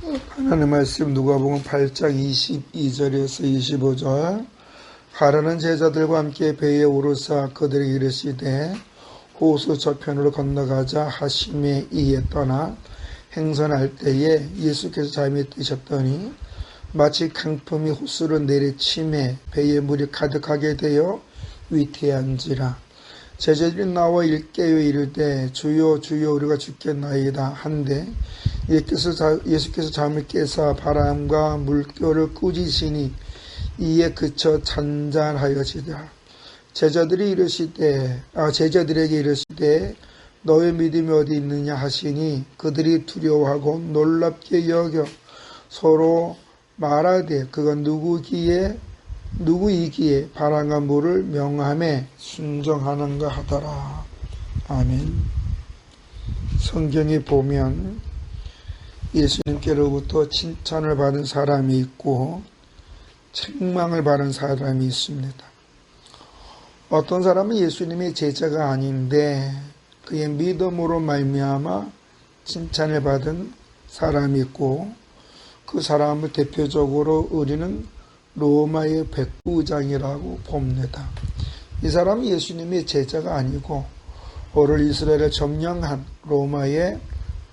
하나님의 말씀 누가복음 8장 22절에서 25절. 가라는 제자들과 함께 배에 오르사 그들에게 이르시되 호수 저편으로 건너가자 하심에 이에 떠나 행선할 때에 예수께서 잠이 드셨더니 마치 강풍이 호수를 내리치매 배에 물이 가득하게 되어 위태한지라. 제자들이 나와 일깨어 이르되 주여 주여 우리가 죽겠나이다 한데 예수께서 잠을 깨사 바람과 물결을 꾸짖으시니 이에 그쳐 잔잔하여지더라. 제자들에게 이르시되 너의 믿음이 어디 있느냐 하시니 그들이 두려워하고 놀랍게 여겨 서로 말하되 그가 누구이기에 바람과 물을 명함에 순종하는가 하더라. 아멘. 성경에 보면 예수님께로부터 칭찬을 받은 사람이 있고 책망을 받은 사람이 있습니다. 어떤 사람은 예수님의 제자가 아닌데 그의 믿음으로 말미암아 칭찬을 받은 사람이 있고, 그 사람을 대표적으로 우리는 로마의 백부장이라고 봅니다. 이 사람은 예수님의 제자가 아니고 오늘 이스라엘을 점령한 로마의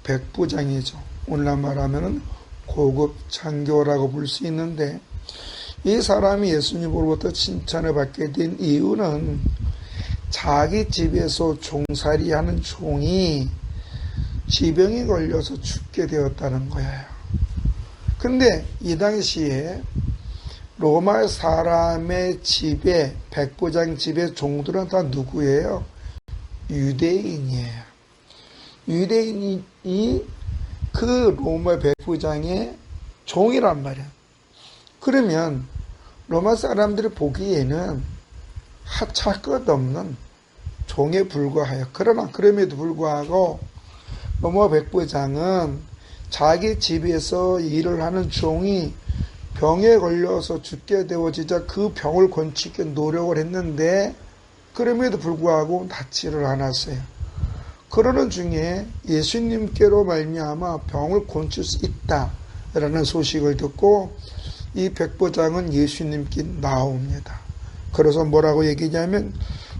백부장이죠. 오늘날 말하면 고급 장교라고 볼 수 있는데, 이 사람이 예수님으로부터 칭찬을 받게 된 이유는 자기 집에서 종살이하는 종이 지병에 걸려서 죽게 되었다는 거예요. 근데 이 당시에 로마 사람의 집에, 백부장 집의 종들은 다 누구예요? 유대인이에요. 유대인이 그 로마 백부장의 종이란 말이야. 그러면 로마 사람들이 보기에는 하찮을 것 없는 종에 불과해요. 그러나 그럼에도 불구하고 로마 백부장은 자기 집에서 일을 하는 종이 병에 걸려서 죽게 되어지자 그 병을 고치기 노력을 했는데 그럼에도 불구하고 낫지를 않았어요. 그러는 중에 예수님께로 말미암아 병을 고칠 수 있다라는 소식을 듣고 이 백부장은 예수님께 나옵니다. 그래서 뭐라고 얘기냐면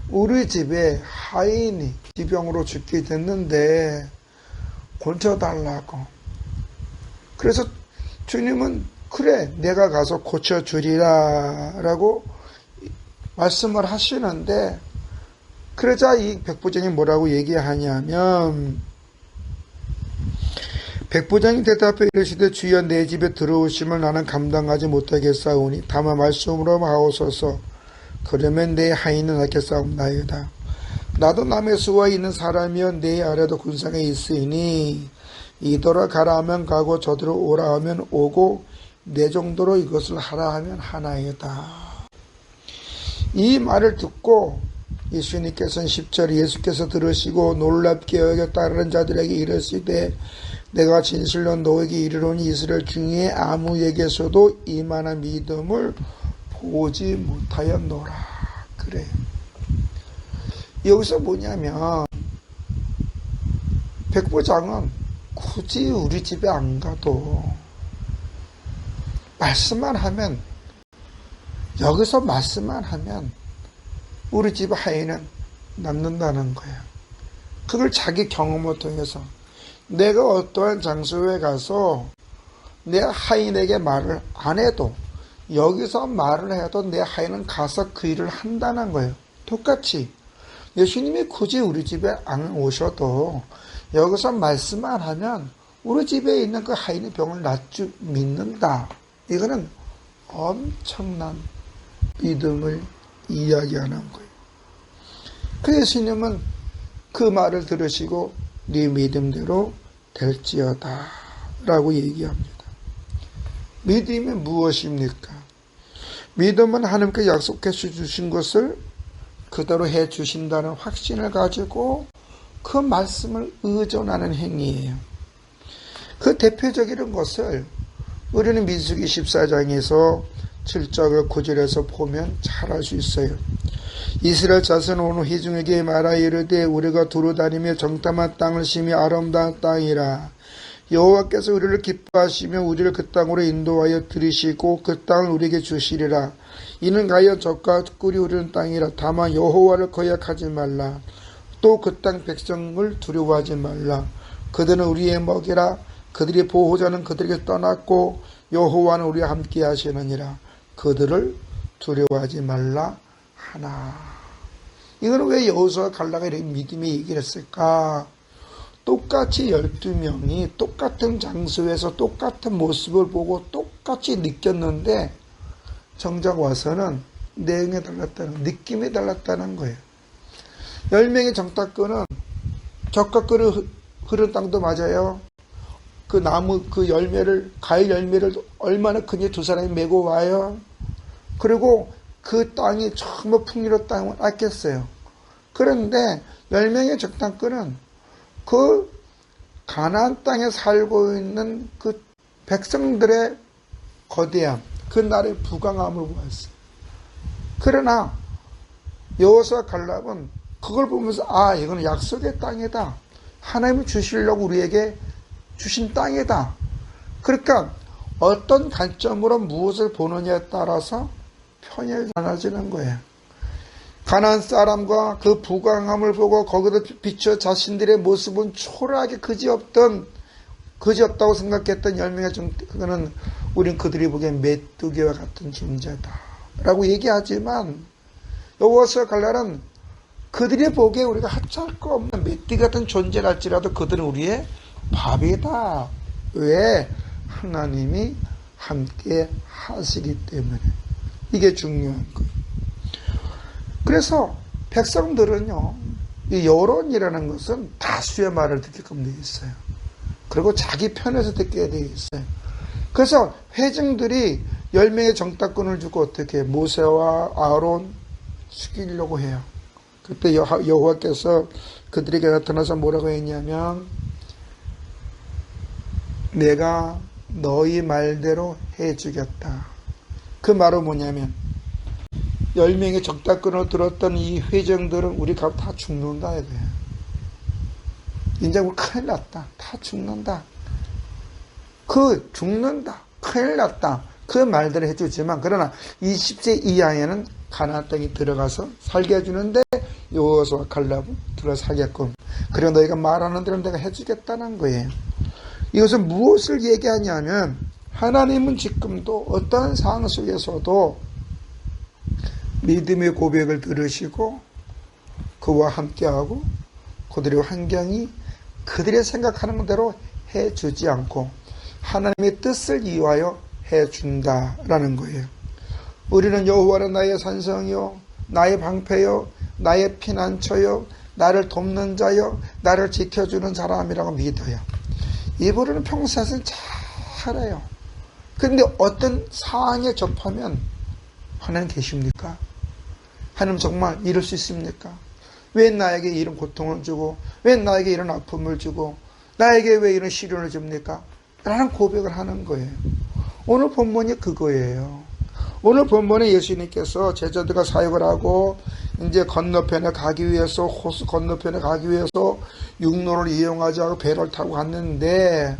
우리 집에 하인이 지병으로 죽게 됐는데 고쳐달라고. 그래서 주님은 그래 내가 가서 고쳐주리라 라고 말씀을 하시는데, 그러자 이 백부장이 뭐라고 얘기하냐면, 백부장이 대답해 이르시되 주여 내 집에 들어오심을 나는 감당하지 못하겠사오니 다만 말씀으로 하옵소서. 그러면 내 하인은 낫겠사옵나이다. 나도 남의 수와 있는 사람이여 내 아래도 군상에 있으니 이더러 가라 하면 가고 저더러 오라 하면 오고 내 정도로 이것을 하라 하면 하나이다. 이 말을 듣고 예수님께서는 10절 예수께서 들으시고 놀랍게 여겨 따르는 자들에게 이르시되 내가 진실로 너에게 이르노니 이스라엘 중에 아무에게서도 이만한 믿음을 보지 못하였노라. 그래. 여기서 뭐냐면 백부장은 굳이 우리 집에 안 가도 말씀만 하면, 여기서 말씀만 하면 우리 집 하인은 남는다는 거예요. 그걸 자기 경험을 통해서 내가 어떠한 장소에 가서 내 하인에게 말을 안 해도 여기서 말을 해도 내 하인은 가서 그 일을 한다는 거예요. 똑같이 예수님이 굳이 우리 집에 안 오셔도 여기서 말씀만 하면 우리 집에 있는 그 하인의 병을 낫줄 믿는다. 이거는 엄청난 믿음을 이야기하는 거예요. 그 예수님은 그 말을 들으시고 네 믿음대로 될지어다 라고 얘기합니다. 믿음이 무엇입니까? 믿음은 하나님께 약속해 주신 것을 그대로 해 주신다는 확신을 가지고 그 말씀을 의존하는 행위예요. 그 대표적인 것을 우리는 민수기 14장에서 7절을 9절에서 보면 잘 알 수 있어요. 이스라엘 자손 온 회중에게 말하 이르되 우리가 두루 다니며 정탐한 땅을 심히 아름다운 땅이라. 여호와께서 우리를 기뻐하시며 우리를 그 땅으로 인도하여 들이시고 그 땅을 우리에게 주시리라. 이는 가여 젖과 꿀이 흐르는 땅이라. 다만 여호와를 거역하지 말라. 또 그 땅 백성을 두려워하지 말라. 그들은 우리의 먹이라. 그들의 보호자는 그들에게 떠났고 여호와는 우리와 함께 하시느니라. 그들을 두려워하지 말라 하나. 이거는 왜 여호수아 갈라가 이렇게 믿음의 얘기를 했을까? 똑같이 12명이 똑같은 장소에서 똑같은 모습을 보고 똑같이 느꼈는데 정작 와서는 내용이 달랐다는, 느낌이 달랐다는 거예요. 10명의 정탐꾼은 젖과 꿀이 흐르는 땅도 맞아요. 그 나무, 그 열매를, 과일 열매를 얼마나 큰지 두 사람이 메고 와요. 그리고 그 땅이 정말 풍요로운 땅을 알겠어요. 그런데 10명의 정탐꾼은 그 가나안 땅에 살고 있는 그 백성들의 거대함, 그 나라의 부강함을 보았어요. 그러나 여호수아 갈렙은 그걸 보면서 이거는 약속의 땅이다. 하나님이 주시려고 우리에게 주신 땅이다. 그러니까 어떤 관점으로 무엇을 보느냐에 따라서 편향이 나눠지는 거예요. 가나안 사람과 그 부강함을 보고 거기서 비춰 자신들의 모습은 초라하게 그지없다고 생각했던 10명의 그거는 우린 그들이 보기엔 메뚜기와 같은 존재다 라고 얘기하지만 여호수아 갈렙은 그들이 보기에 우리가 하찮을 거 없는 메뚜기 같은 존재랄지라도 그들은 우리의 밥이다. 왜? 하나님이 함께 하시기 때문에. 이게 중요한 거예요. 그래서 백성들은요, 이 여론이라는 것은 다수의 말을 듣게끔 되어 있어요. 그리고 자기 편에서 듣게 되어 있어요. 그래서 회중들이 10명의 정탐꾼을 주고 어떻게 모세와 아론 죽이려고 해요. 그때 여호와께서 그들에게 나타나서 뭐라고 했냐면 내가 너희 말대로 해주겠다. 그 말은 뭐냐면 10명의 정탐꾼을 들었던 이 회중들은 우리 가면 다 죽는다 이거예요. 이제 우리 큰일 났다. 다 죽는다. 죽는다. 큰일 났다. 그 말들을 해주지만 그러나 20세 이하에는 가나안 땅에 들어가서 살게 해주는데 여호수아 갈렙은 들어서 살게끔. 그리고 너희가 말하는 대로 내가 해주겠다는 거예요. 이것은 무엇을 얘기하냐면 하나님은 지금도 어떤 상황 속에서도 믿음의 고백을 들으시고 그와 함께하고 그들의 환경이 그들의 생각하는 대로 해주지 않고 하나님의 뜻을 이유하여 해준다라는 거예요. 우리는 여호와는 나의 산성이요 나의 방패요 나의 피난처요 나를 돕는 자요 나를 지켜주는 사람이라고 믿어요. 이분은 평소에는 잘해요. 그런데 어떤 상황에 접하면 하나님 계십니까? 하나님 정말 이럴 수 있습니까? 왜 나에게 이런 고통을 주고 왜 나에게 이런 아픔을 주고 나에게 왜 이런 시련을 줍니까? 라는 고백을 하는 거예요. 오늘 본문이 그거예요. 오늘 본문에 예수님께서 제자들과 사역을 하고 이제 건너편에 가기 위해서 호수 건너편에 가기 위해서 육로를 이용하지 않고 배를 타고 갔는데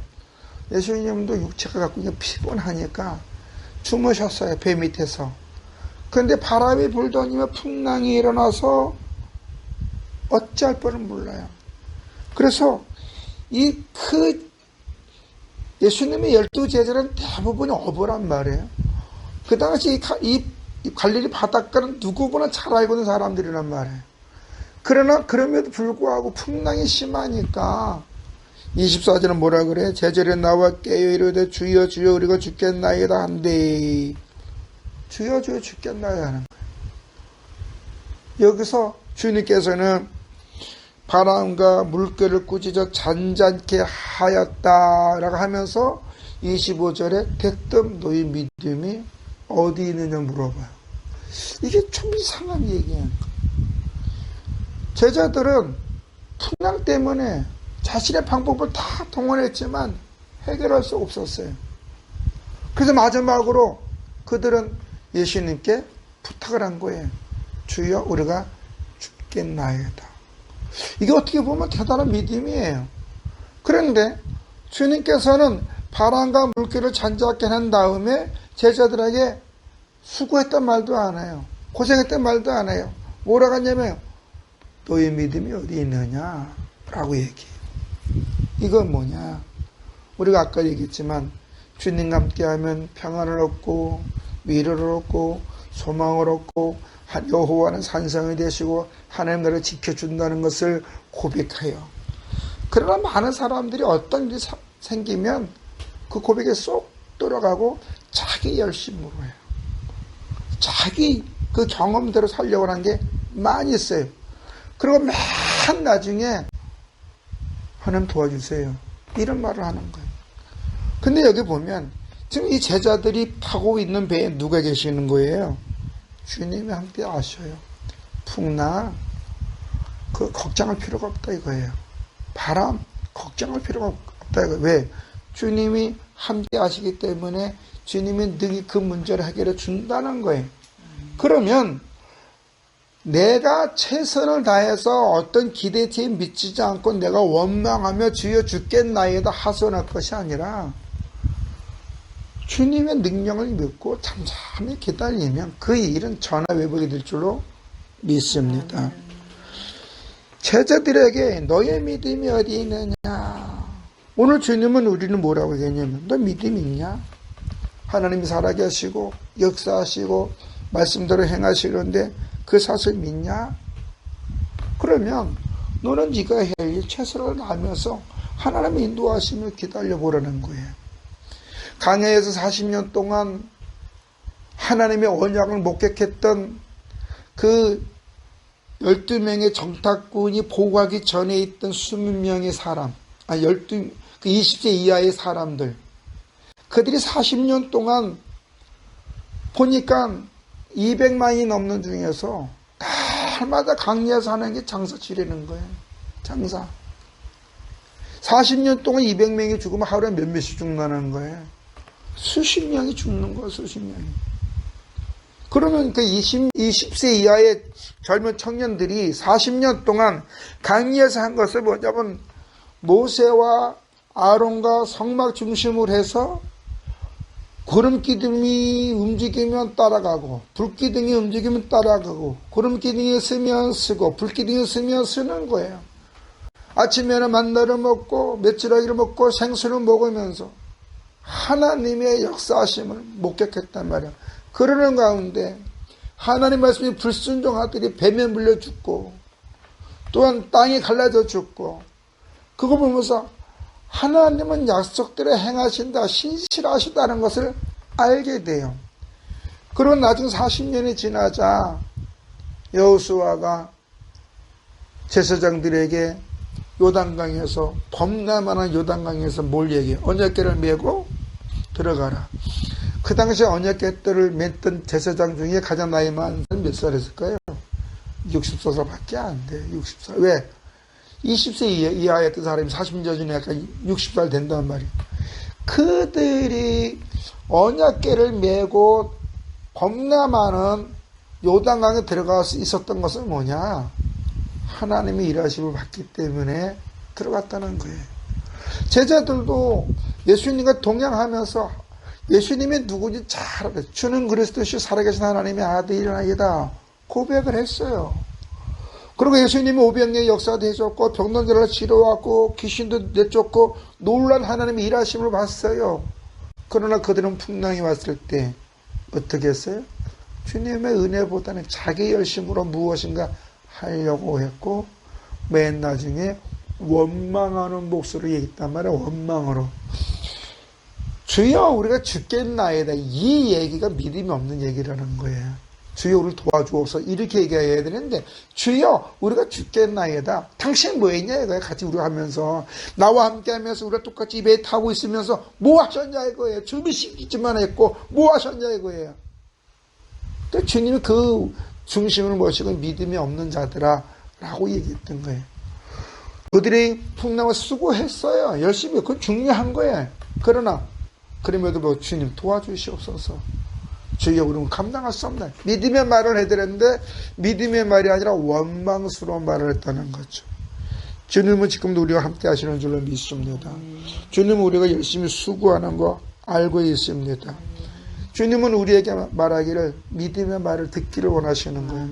예수님도 육체가 갖고 그냥 피곤하니까 주무셨어요. 배 밑에서. 그런데 바람이 불더니며 풍랑이 일어나서 어찌할 뻔을 몰라요. 그래서 예수님의 12제자는 대부분이 어부란 말이에요. 그 당시 이 갈릴리 바닷가는 누구보다 잘 알고 있는 사람들이란 말이에요. 그러나 그럼에도 불구하고 풍랑이 심하니까 24절은 뭐라 그래? 제자들이 나와 깨어 이르되 주여 주여 우리가 죽겠나이다 한데 주여 주여 죽겠나이다 하는 거예요. 여기서 주님께서는 바람과 물결을 꾸짖어 잔잔케 하였다라고 하면서 25절에 대뜸 너희 믿음이 어디 있느냐 물어봐요. 이게 좀 이상한 얘기예요. 제자들은 풍랑 때문에 자신의 방법을 다 동원했지만 해결할 수 없었어요. 그래서 마지막으로 그들은 예수님께 부탁을 한 거예요. 주여 우리가 죽겠나이다. 이게 어떻게 보면 대단한 믿음이에요. 그런데 주님께서는 바람과 물결을 잔잔하게 한 다음에 제자들에게 수고했단 말도 안 해요. 고생했단 말도 안 해요. 뭐라고 하냐면 너의 믿음이 어디 있느냐 라고 얘기해요. 이건 뭐냐, 우리가 아까 얘기했지만 주님과 함께하면 평안을 얻고 위로를 얻고 소망을 얻고 여호와는 산성이 되시고 하나님 나라를 지켜준다는 것을 고백해요. 그러나 많은 사람들이 어떤 일이 생기면 그 고백에 쏙 들어가고 자기 열심으로 해요. 자기 그 경험대로 살려고 하는 게 많이 있어요. 그리고 맨 나중에 하나님 도와주세요 이런 말을 하는 거예요. 근데 여기 보면 지금 이 제자들이 타고 있는 배에 누가 계시는 거예요? 주님이 함께 하셔요. 풍랑 그 걱정할 필요가 없다 이거예요. 바람 걱정할 필요가 없다 이거예요. 왜? 주님이 함께 하시기 때문에 주님이 능히 그 문제를 해결해 준다는 거예요. 그러면 내가 최선을 다해서 어떤 기대치에 미치지 않고 내가 원망하며 주여 죽겠나이다 하소연할 것이 아니라 주님의 능력을 믿고 잠잠히 기다리면 그 일은 전화위복이 될 줄로 믿습니다. 제자들에게 너의 믿음이 어디 있느냐. 오늘 주님은 우리는 뭐라고 얘기했냐면 너 믿음 있냐? 하나님이 살아계시고 역사하시고 말씀대로 행하시는데 그 사실 믿냐? 그러면 너는 네가 해야 할 일 최선을 다하면서 하나님의 인도하심을 기다려보라는 거예요. 강해에서 40년 동안 하나님의 언약을 목격했던 그 12명의 정탐꾼이 보고하기 전에 있던 20명의 사람, 그 20세 이하의 사람들, 그들이 40년 동안 보니까 200만이 넘는 중에서 날마다 강리에서 하는 게 장사 지내는 거예요. 장사. 40년 동안 200명이 죽으면 하루에 몇 명씩 죽는다는 거예요. 수십 명이 죽는 거예요. 수십 명이. 그러면 그 20세 이하의 젊은 청년들이 40년 동안 강리에서 한 것을 뭐냐면 모세와 아론과 성막 중심으로 해서 구름 기둥이 움직이면 따라가고 불 기둥이 움직이면 따라가고 구름 기둥이 쓰면 쓰고 불 기둥이 쓰면 쓰는 거예요. 아침에는 만나를 먹고 메추라기를 먹고 생수를 먹으면서 하나님의 역사하심을 목격했단 말이에요. 그러는 가운데 하나님 말씀이 불순종하더니 뱀에 물려 죽고 또한 땅이 갈라져 죽고 그거 보면서 하나님은 약속대로 행하신다, 신실하시다는 것을 알게 돼요. 그리고 나중 40년이 지나자 여호수아가 제사장들에게 요단강에서 범람한 요단강에서 뭘 얘기해요? 언약궤를 메고 들어가라. 그 당시에 언약궤를 맸던 제사장 중에 가장 나이 많은 사람이 몇 살이었을까요? 60살밖에 안 돼요. 60살. 왜? 20세 이하였던 사람이 40년 전에 약간 60살 된단 말이에요. 그들이 언약궤를 메고 겁나 많은 요단강에 들어가서 있었던 것은 뭐냐? 하나님의 일하심을 받기 때문에 들어갔다는 거예요. 제자들도 예수님과 동행하면서 예수님이 누구인지 잘 알아요. 주는 그리스도시 살아계신 하나님의 아들이다 고백을 했어요. 그리고 예수님이 500년의 역사도 해줬고 병든 자를 치료하고 귀신도 내쫓고 놀란 하나님의 일하심을 봤어요. 그러나 그들은 풍랑이 왔을 때 어떻게 했어요? 주님의 은혜보다는 자기 열심으로 무엇인가 하려고 했고 맨 나중에 원망하는 목소리로 얘기했단 말이에요. 원망으로. 주여 우리가 죽겠나이다. 이 얘기가 믿음이 없는 얘기라는 거예요. 주여 우리를 도와주옵소서 이렇게 얘기해야 되는데 주여 우리가 죽겠나이다. 당신 뭐 했냐 이거예요. 같이 우리가 하면서 나와 함께 하면서 우리가 똑같이 배에 타고 있으면서 뭐 하셨냐 이거예요. 준비시키지만 했고 뭐 하셨냐 이거예요. 그러니까 주님이 그 중심을 모시고 믿음이 없는 자들아 라고 얘기했던 거예요. 그들이 풍랑을 수고했어요. 열심히. 그건 중요한 거예요. 그러나 그럼에도 뭐 주님 도와주시옵소서. 주여 우리는 감당할 수 없나요? 믿음의 말을 해드렸는데 믿음의 말이 아니라 원망스러운 말을 했다는 거죠. 주님은 지금도 우리와 함께 하시는 줄로 믿습니다. 주님은 우리가 열심히 수고하는 거 알고 있습니다. 주님은 우리에게 말하기를 믿음의 말을 듣기를 원하시는 거예요.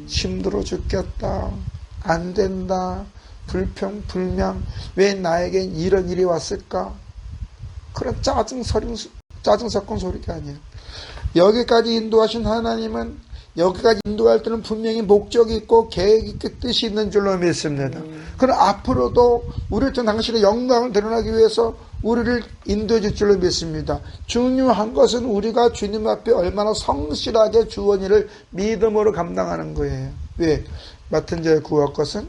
힘들어 죽겠다. 안 된다. 불평, 불명. 왜 나에겐 이런 일이 왔을까? 그런 짜증 섞은 소리가 아니에요. 여기까지 인도하신 하나님은 여기까지 인도할 때는 분명히 목적이 있고 계획이 있고 뜻이 있는 줄로 믿습니다. 그럼 앞으로도 우리 전 당신의 영광을 드러나기 위해서 우리를 인도해 줄 줄로 믿습니다. 중요한 것은 우리가 주님 앞에 얼마나 성실하게 주원 일을 믿음으로 감당하는 거예요. 왜? 맡은 자의 구할 것은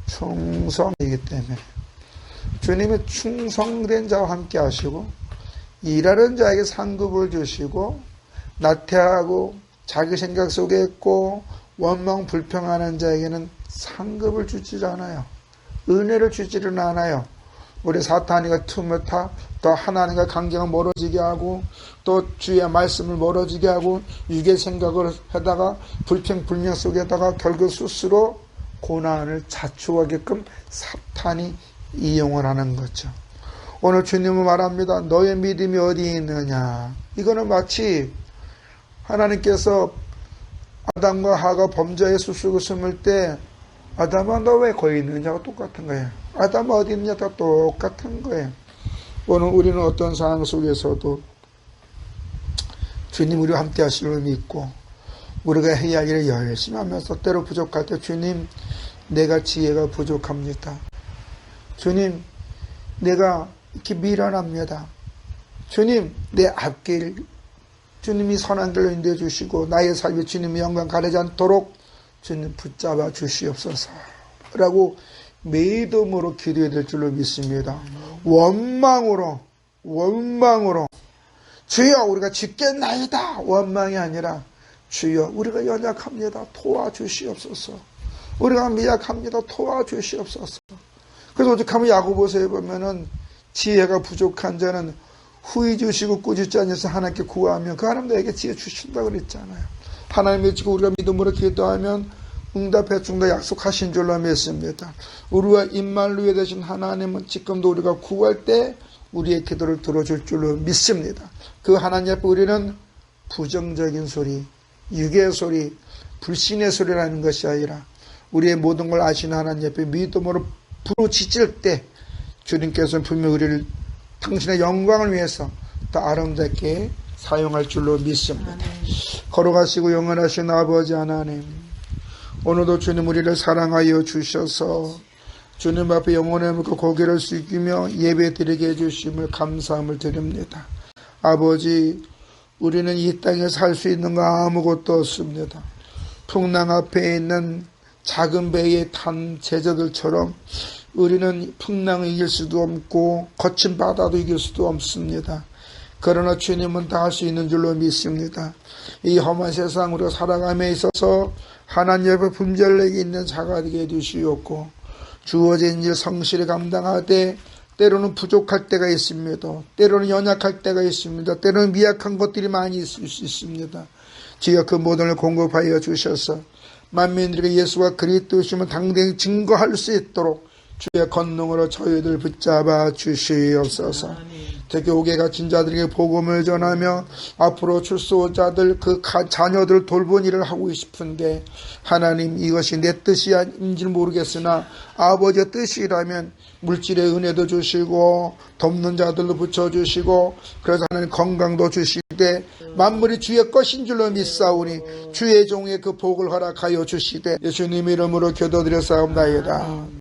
충성이기 때문에. 주님이 충성된 자와 함께 하시고 일하는 자에게 상급을 주시고 나태하고 자기 생각 속에 있고 원망 불평하는 자에게는 상급을 주지 않아요. 은혜를 주지는 않아요. 우리 사탄이가 틈을 타 또 하나님과 관계가 멀어지게 하고 또 주의 말씀을 멀어지게 하고 육의 생각을 하다가 불평 불명 속에다가 결국 스스로 고난을 자초하게끔 사탄이 이용을 하는 거죠. 오늘 주님은 말합니다. 너의 믿음이 어디에 있느냐. 이거는 마치 하나님께서 아담과 하가 범죄의 숲속을 숨을 때 아담아 너 왜 거기 있느냐가 똑같은 거예요. 아담아 어디 있느냐가 똑같은 거예요. 오늘 우리는 어떤 상황 속에서도 주님 우리와 함께 하시는 믿고 우리가 해야 할 일을 열심히 하면서 때로 부족할 때 주님 내가 지혜가 부족합니다. 주님 내가 이렇게 미련합니다. 주님 내 앞길 주님이 선한 길로 인도해 주시고 나의 삶에 주님의 영광 가리지 않도록 주님 붙잡아 주시옵소서 라고 믿음으로 기도해야 될 줄로 믿습니다. 원망으로 주여 우리가 죽겠나이다 원망이 아니라 주여 우리가 연약합니다 도와주시옵소서. 우리가 미약합니다 도와주시옵소서. 그래서 오죽하면 야고보서에 보면은 지혜가 부족한 자는 후히 주시고 꾸짖지 않으셔서 하나님께 구하면 그 하나님 너에게 지혜 주신다고 그랬잖아요. 하나님의 지고 우리가 믿음으로 기도하면 응답해 준다 약속하신 줄로 믿습니다. 우리와 입말로 되신 하나님은 지금도 우리가 구할 때 우리의 기도를 들어줄 줄로 믿습니다. 그 하나님 앞에 우리는 부정적인 소리, 육의 소리, 불신의 소리라는 것이 아니라 우리의 모든 걸 아시는 하나님 앞에 믿음으로 부르짖을 때 주님께서는 분명히 우리를 당신의 영광을 위해서 더 아름답게 사용할 줄로 믿습니다. 걸어가시고 영원하신 아버지 하나님, 오늘도 주님 우리를 사랑하여 주셔서 주님 앞에 영혼의 묻고 고개를 숙이며 예배 드리게 해주심을 감사함을 드립니다. 아버지, 우리는 이 땅에 살 수 있는 거 아무것도 없습니다. 풍랑 앞에 있는 작은 배에 탄 제자들처럼 우리는 풍랑을 이길 수도 없고 거친 바다도 이길 수도 없습니다. 그러나 주님은 다 할 수 있는 줄로 믿습니다. 이 험한 세상 우리가 살아감에 있어서 하나님 앞에 분별력이 있는 자가 되게 해주시옵고 주어진 일 성실히 감당하되 때로는 부족할 때가 있습니다. 때로는 연약할 때가 있습니다. 때로는 미약한 것들이 많이 있을 수 있습니다. 주여 그 모든 걸 공급하여 주셔서 만민들에게 예수가 그리스도시면 당당히 증거할 수 있도록 주의 권능으로 저희들 붙잡아 주시옵소서. 특히 옥에 갇힌 자들에게 복음을 전하며 앞으로 출소자들 그 자녀들 돌본 일을 하고 싶은데 하나님 이것이 내 뜻이 아닌지는 모르겠으나 아버지의 뜻이라면 물질의 은혜도 주시고 돕는 자들도 붙여주시고 그래서 하나님 건강도 주시되 만물이 주의 것인 줄로 믿사오니 주의 종의 그 복을 허락하여 주시되 예수님 이름으로 기도드렸사옵나이다.